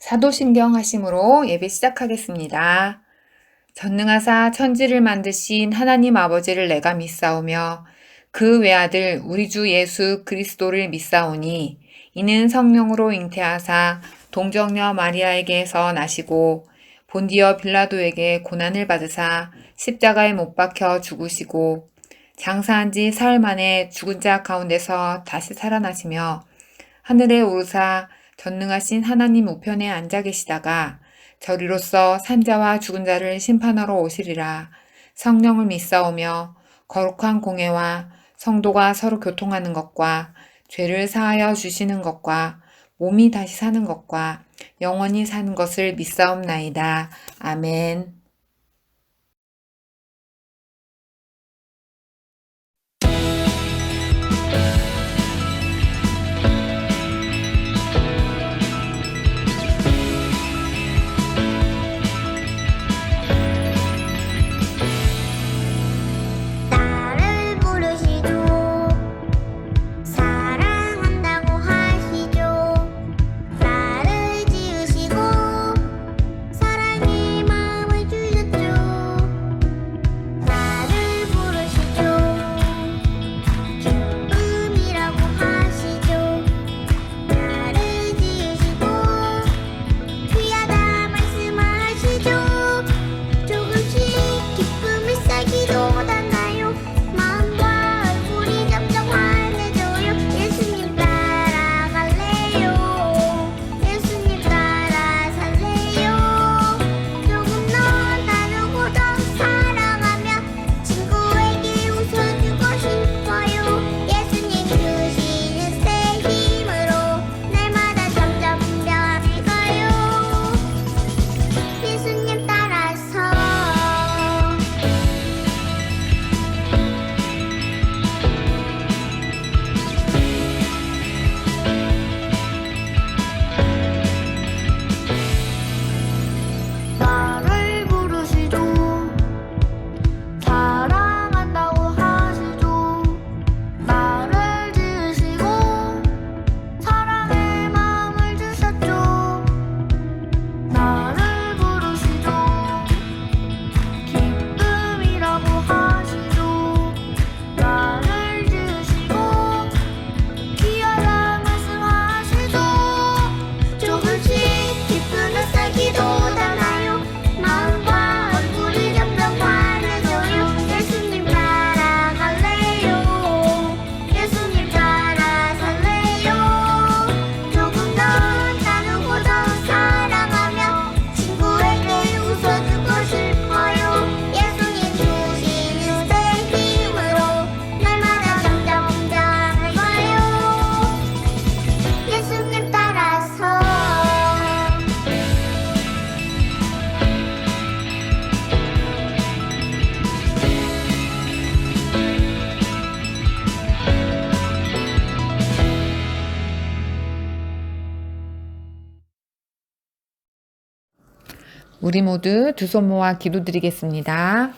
사도신경 하심으로 예배 시작하겠습니다. 전능하사 천지를 만드신 하나님 아버지를 내가 믿사오며 그 외아들 우리 주 예수 그리스도를 믿사오니 이는 성령으로 잉태하사 동정녀 마리아에게서 나시고 본디어 빌라도에게 고난을 받으사 십자가에 못 박혀 죽으시고 장사한 지 사흘 만에 죽은 자 가운데서 다시 살아나시며 하늘에 오르사 전능하신 하나님 우편에 앉아 계시다가 저리로서 산자와 죽은 자를 심판하러 오시리라. 성령을 믿사오며 거룩한 공회와 성도가 서로 교통하는 것과 죄를 사하여 주시는 것과 몸이 다시 사는 것과 영원히 사는 것을 믿사옵나이다. 아멘. 나를 부르시죠. 사랑한다고 하시죠. 나를 지으시고 사랑의 마음을 주셨죠. 나를 부르시죠. 기쁨이라고 하시죠. 나를 지으시고 귀하다 말씀하시죠. 조금씩 기쁨을 쌓기도 하나요. 마음과 얼굴이 점점 환해져요. 예수님 따라갈래요. 예수님 따라 살래요. 조금 더 나누고 더 사랑하며 친구에게 웃어주고 싶어요. 예수님 주시는 새 힘으로 날마다 점점 변해가요. 예수님 따라서 나를 부르시죠. 사랑한다고 하시죠. 나를 지으시고 사랑의 마음을 주셨죠. 나를 부르시죠. 기쁨이라고 하시죠. 나를 지으시고 귀하다 말씀하시죠. 조금씩 기쁨을 쌓기도 하나요. 마음과 얼굴이 점점 환해져요. 예수님 따라갈래요. 예수님 따라 살래요. 조금 더 나누고 더 사랑하며 친구에게 웃어주고 싶어요. 예수님 주시는 새 힘으로 날마다 점점 변해가요. 예수님 따라서 우리 모두 두 손 모아 기도드리겠습니다.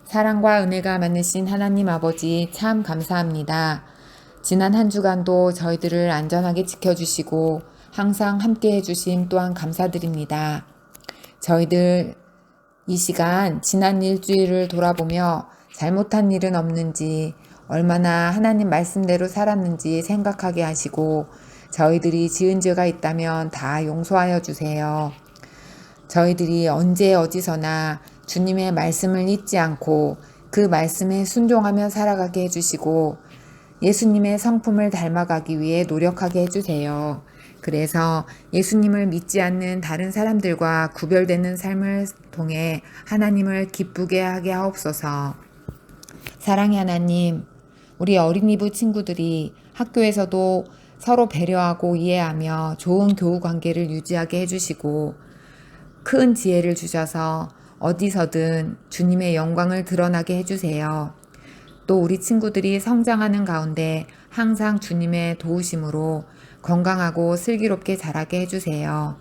사랑과 은혜가 많으신 하나님 아버지 참 감사합니다. 지난 한 주간도 저희들을 안전하게 지켜주시고 항상 함께 해주심 또한 감사드립니다. 저희들 이 시간 지난 일주일을 돌아보며 잘못한 일은 없는지 얼마나 하나님 말씀대로 살았는지 생각하게 하시고 저희들이 지은 죄가 있다면 다 용서하여 주세요. 저희들이 언제 어디서나 주님의 말씀을 잊지 않고 그 말씀에 순종하며 살아가게 해주시고 예수님의 성품을 닮아가기 위해 노력하게 해주세요. 그래서 예수님을 믿지 않는 다른 사람들과 구별되는 삶을 통해 하나님을 기쁘게 하게 하옵소서. 사랑의 하나님, 우리 어린이부 친구들이 학교에서도 서로 배려하고 이해하며 좋은 교우 관계를 유지하게 해주시고 큰 지혜를 주셔서 어디서든 주님의 영광을 드러나게 해주세요. 또 우리 친구들이 성장하는 가운데 항상 주님의 도우심으로 건강하고 슬기롭게 자라게 해주세요.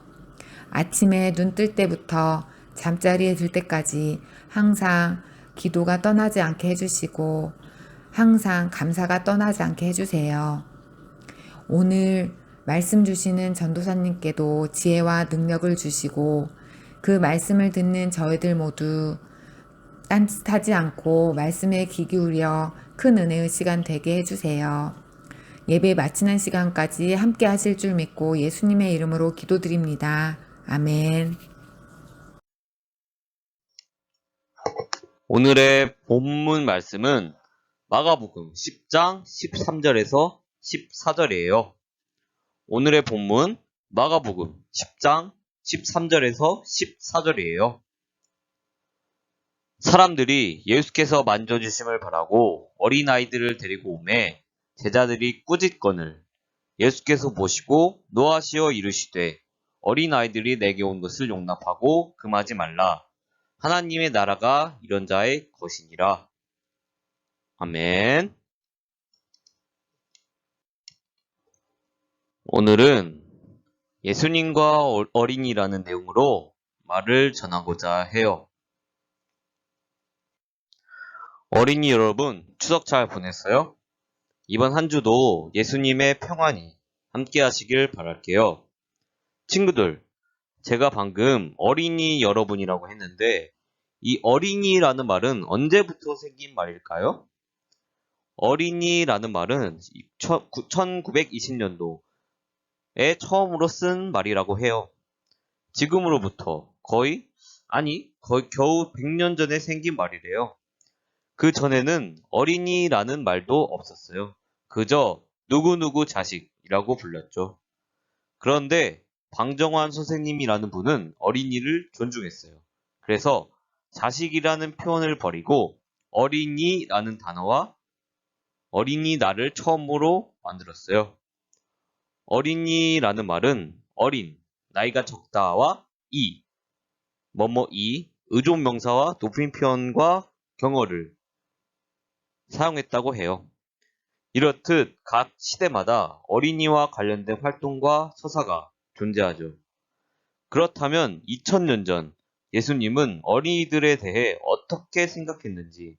아침에 눈 뜰 때부터 잠자리에 들 때까지 항상 기도가 떠나지 않게 해주시고 항상 감사가 떠나지 않게 해주세요. 오늘 말씀 주시는 전도사님께도 지혜와 능력을 주시고 그 말씀을 듣는 저희들 모두 딴짓하지 않고 말씀에 귀 기울여 큰 은혜의 시간 되게 해주세요. 예배 마치는 시간까지 함께 하실 줄 믿고 예수님의 이름으로 기도드립니다. 아멘. 오늘의 본문 말씀은 마가복음 10장 13절에서 14절이에요. 오늘의 본문 마가복음 10장 13절에서 14절이에요. 사람들이 예수께서 만져주심을 바라고 어린아이들을 데리고 오매 제자들이 꾸짖거늘 예수께서 보시고 노하시어 이르시되 어린아이들이 내게 온 것을 용납하고 금하지 말라. 하나님의 나라가 이런 자의 것이니라. 아멘. 오늘은 예수님과 어린이라는 내용으로 말을 전하고자 해요. 어린이 여러분, 추석 잘 보냈어요? 이번 한 주도 예수님의 평안이 함께 하시길 바랄게요. 친구들, 제가 방금 어린이 여러분이라고 했는데 이 어린이라는 말은 언제부터 생긴 말일까요? 어린이라는 말은 1920년도에 처음으로 쓴 말이라고 해요. 지금으로부터 거의 겨우 100년 전에 생긴 말이래요. 그 전에는 어린이라는 말도 없었어요. 그저 누구누구 자식이라고 불렀죠. 그런데 방정환 선생님이라는 분은 어린이를 존중했어요. 그래서 자식이라는 표현을 버리고 어린이라는 단어와 어린이날을 처음으로 만들었어요. 어린이라는 말은 어린, 나이가 적다와 의존명사와 높임 표현과 경어를 사용했다고 해요. 이렇듯 각 시대마다 어린이와 관련된 활동과 서사가 존재하죠. 그렇다면 2000년 전 예수님은 어린이들에 대해 어떻게 생각했는지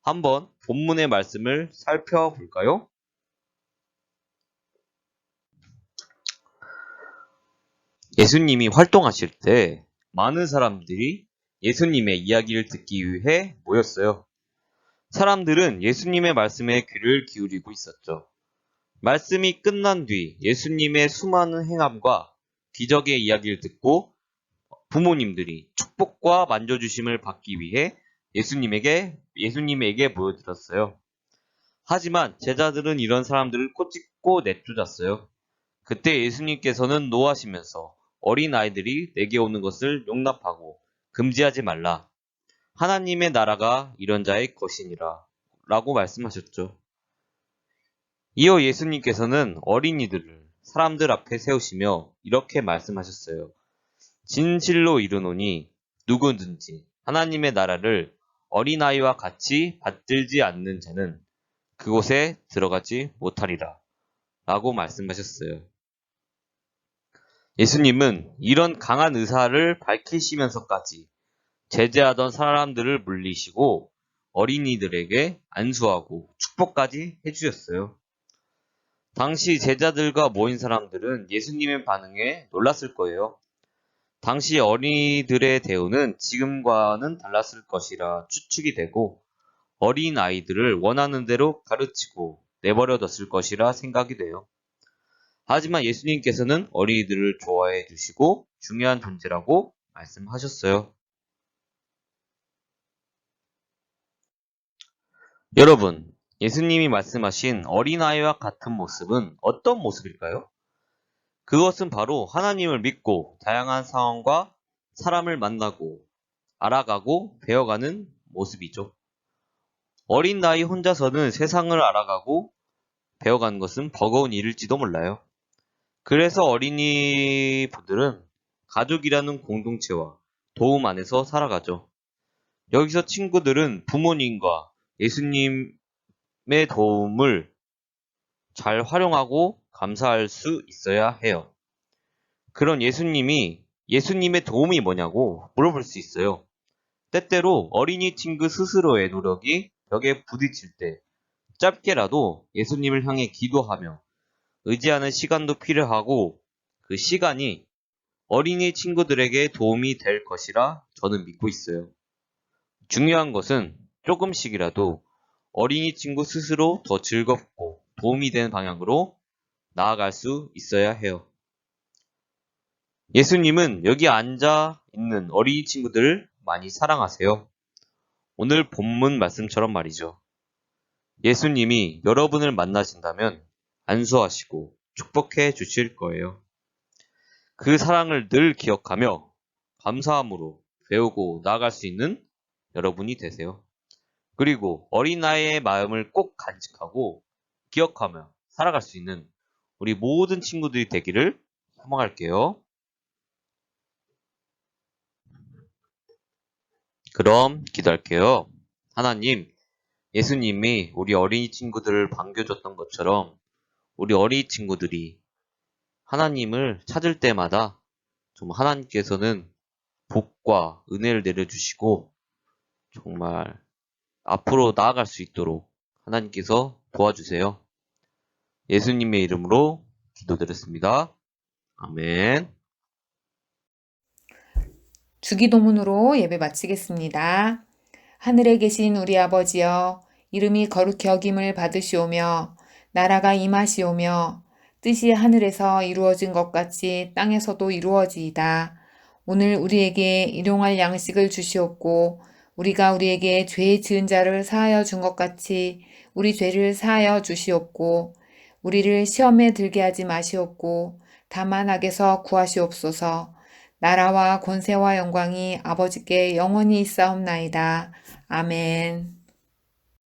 한번 본문의 말씀을 살펴볼까요? 예수님이 활동하실 때 많은 사람들이 예수님의 이야기를 듣기 위해 모였어요. 사람들은 예수님의 말씀에 귀를 기울이고 있었죠. 말씀이 끝난 뒤 예수님의 수많은 행함과 기적의 이야기를 듣고 부모님들이 축복과 만져주심을 받기 위해 예수님에게 모여들었어요. 하지만 제자들은 이런 사람들을 꼬집고 내쫓았어요. 그때 예수님께서는 노하시면서 어린아이들이 내게 오는 것을 용납하고 금지하지 말라. 하나님의 나라가 이런 자의 것이니라 라고 말씀하셨죠. 이어 예수님께서는 어린이들을 사람들 앞에 세우시며 이렇게 말씀하셨어요. 진실로 이르노니 누구든지 하나님의 나라를 어린아이와 같이 받들지 않는 자는 그곳에 들어가지 못하리라 라고 말씀하셨어요. 예수님은 이런 강한 의사를 밝히시면서까지 제재하던 사람들을 물리시고 어린이들에게 안수하고 축복까지 해주셨어요. 당시 제자들과 모인 사람들은 예수님의 반응에 놀랐을 거예요. 당시 어린이들의 대우는 지금과는 달랐을 것이라 추측이 되고 어린아이들을 원하는 대로 가르치고 내버려뒀을 것이라 생각이 돼요. 하지만 예수님께서는 어린이들을 좋아해 주시고 중요한 존재라고 말씀하셨어요. 여러분, 예수님이 말씀하신 어린아이와 같은 모습은 어떤 모습일까요? 그것은 바로 하나님을 믿고 다양한 상황과 사람을 만나고 알아가고 배워가는 모습이죠. 어린 나이 혼자서는 세상을 알아가고 배워가는 것은 버거운 일일지도 몰라요. 그래서 어린이분들은 가족이라는 공동체와 도움 안에서 살아가죠. 여기서 친구들은 부모님과 예수님의 도움을 잘 활용하고 감사할 수 있어야 해요. 그런 예수님의 도움이 뭐냐고 물어볼 수 있어요. 때때로 어린이 친구 스스로의 노력이 벽에 부딪힐 때 짧게라도 예수님을 향해 기도하며 의지하는 시간도 필요하고 그 시간이 어린이 친구들에게 도움이 될 것이라 저는 믿고 있어요. 중요한 것은 조금씩이라도 어린이 친구 스스로 더 즐겁고 도움이 되는 방향으로 나아갈 수 있어야 해요. 예수님은 여기 앉아 있는 어린이 친구들을 많이 사랑하세요. 오늘 본문 말씀처럼 말이죠. 예수님이 여러분을 만나신다면 안수하시고 축복해 주실 거예요. 그 사랑을 늘 기억하며 감사함으로 배우고 나아갈 수 있는 여러분이 되세요. 그리고 어린아이의 마음을 꼭 간직하고 기억하며 살아갈 수 있는 우리 모든 친구들이 되기를 소망할게요. 그럼 기도할게요. 하나님, 예수님이 우리 어린이 친구들을 반겨줬던 것처럼 우리 어린이 친구들이 하나님을 찾을 때마다 좀 하나님께서는 복과 은혜를 내려주시고 정말 앞으로 나아갈 수 있도록 하나님께서 도와주세요. 예수님의 이름으로 기도드렸습니다. 아멘. 주기도문으로 예배 마치겠습니다. 하늘에 계신 우리 아버지여, 이름이 거룩히 여김을 받으시오며 나라가 임하시오며 뜻이 하늘에서 이루어진 것 같이 땅에서도 이루어지이다. 오늘 우리에게 일용할 양식을 주시옵고 우리가 우리에게 죄 지은 자를 사하여 준 것 같이 우리 죄를 사하여 주시옵고 우리를 시험에 들게 하지 마시옵고 다만 악에서 구하시옵소서. 나라와 권세와 영광이 아버지께 영원히 있사옵나이다. 아멘.